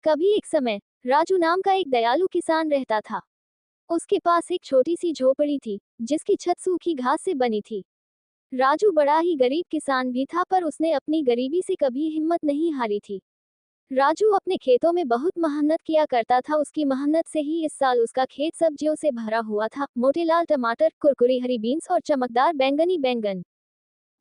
कभी एक समय राजू नाम का एक दयालु किसान रहता था। उसके पास एक छोटी सी झोपड़ी थी जिसकी छत सूखी घास से बनी थी। राजू बड़ा ही गरीब किसान भी था, पर उसने अपनी गरीबी से कभी हिम्मत नहीं हारी थी। राजू अपने खेतों में बहुत मेहनत किया करता था। उसकी मेहनत से ही इस साल उसका खेत सब्जियों से भरा हुआ था। मोटे लाल टमाटर, कुरकुरी हरी बीन्स और चमकदार बैंगनी बैंगन।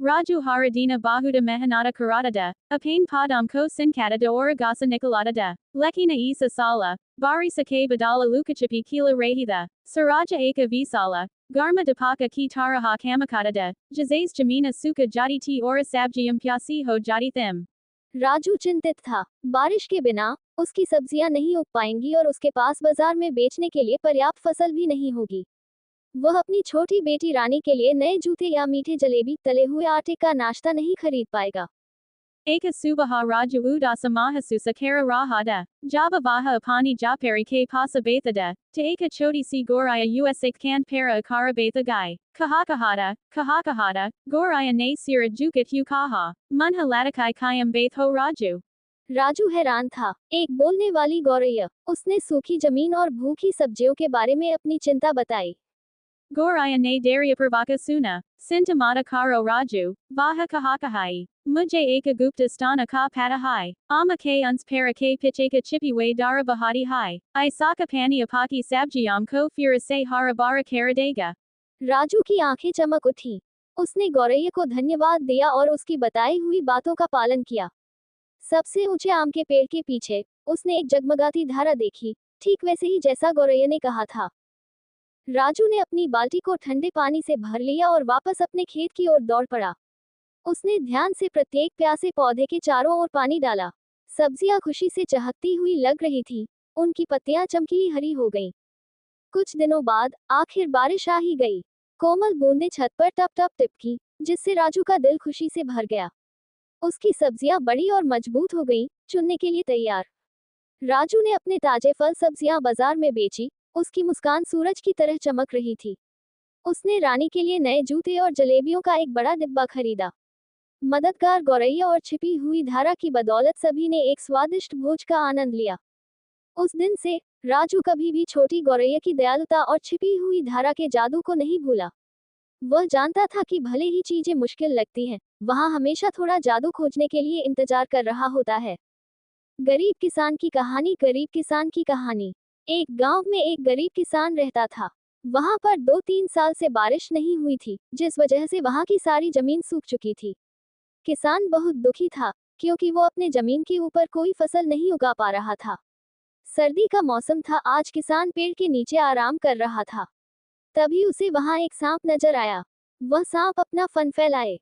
Raju Haradina Bahuda Mehanata Karatada, Apane Padam Ko Sinkatata Oragasa Nicolatata, Lekina Isa Sala, Bari Sake Badala Lukachapi Kila Rahida, Saraja Eka Visala, Garma Dapaka Ki Taraha Kamakatata, Jazais Jamina Suka Jati T Ora Sabjiam Pyasi Ho Jati Thim. Raju चिंतित था। बारिश के बिना उसकी सब्जियां नहीं उग पाएंगी और उसके पास बाजार में बेचने के लिए पर्याप्त फसल भी नहीं होगी। वह अपनी छोटी बेटी रानी के लिए नए जूते या मीठे जलेबी, तले हुए आटे का नाश्ता नहीं खरीद पाएगा। Eka Subaha Raju Udasa Mahasusa Kara Rahada, Jaba Vaha Apani Japari K Pasa Bathada, Ta Eka Choti Si Goraya Usak Kan Para Akara Batha Gai, Kahakahata, Goraya Ne Sira Jukat Yukaha, Munha Latakai Kayam Bath Ho Raju. Raju हैरान था। एक बोलने वाली गौरैया उसने सूखी जमीन और भूखी सब्जियों के बारे में अपनी चिंता बताई। Goraya Ne Daria Pravaka Suna, Sintamata Karo Raju, Vaha Kahakahai, Mujay Eka Gupta Stana Ka Patahai, Ama K Uns Para K Pichaka Chipiwe Dara Bahati Hai, Isaka Pani Apaki Sabjiam Ko Fira Se Harabara Karadega. Raju की आंखें चमक उठी। उसने गौरैया को धन्यवाद दिया और उसकी बताई हुई बातों का पालन किया। सबसे ऊंचे आम के पेड़ के पीछे उसने एक जगमगाती धारा देखी, ठीक वैसे ही जैसा गौरैया ने कहा था। राजू ने अपनी बाल्टी को ठंडे पानी से भर लिया और वापस अपने खेत की ओर दौड़ पड़ा। उसने ध्यान से प्रत्येक प्यासे पौधे के चारों ओर पानी डाला। सब्जियां खुशी से चहकती हुई लग रही थी। उनकी पत्तियां चमकीली हरी हो गईं। कुछ दिनों बाद आखिर बारिश आ ही गई। कोमल बूंदें छत पर टप टप टिपकी, जिससे राजू का दिल खुशी से भर गया। उसकी सब्जियां बड़ी और मजबूत हो गईं, चुनने के लिए तैयार। राजू ने अपने ताजे फल सब्जियां बाजार में बेची। उसकी मुस्कान सूरज की तरह चमक रही थी। उसने रानी के लिए नए जूते और जलेबियों का एक बड़ा डिब्बा खरीदा। मददगार गौरैया और छिपी हुई धारा की बदौलत सभी ने एक स्वादिष्ट भोज का आनंद लिया। उस दिन से राजू कभी भी छोटी गौरैया की दयालुता और छिपी हुई धारा के जादू को नहीं भूला। वह जानता था कि भले ही चीजें मुश्किल लगती हैं, वहां हमेशा थोड़ा जादू खोजने के लिए इंतजार कर रहा होता है। गरीब किसान की कहानी। गरीब किसान की कहानी। एक गांव में एक गरीब किसान रहता था। वहां पर 2-3 साल से बारिश नहीं हुई थी, जिस वजह से वहां की सारी जमीन सूख चुकी थी। किसान बहुत दुखी था, क्योंकि वो अपने जमीन के ऊपर कोई फसल नहीं उगा पा रहा था। सर्दी का मौसम था। आज किसान पेड़ के नीचे आराम कर रहा था। तभी उसे वहां एक सांप नजर आया। वह सांप अपना फन फैलाए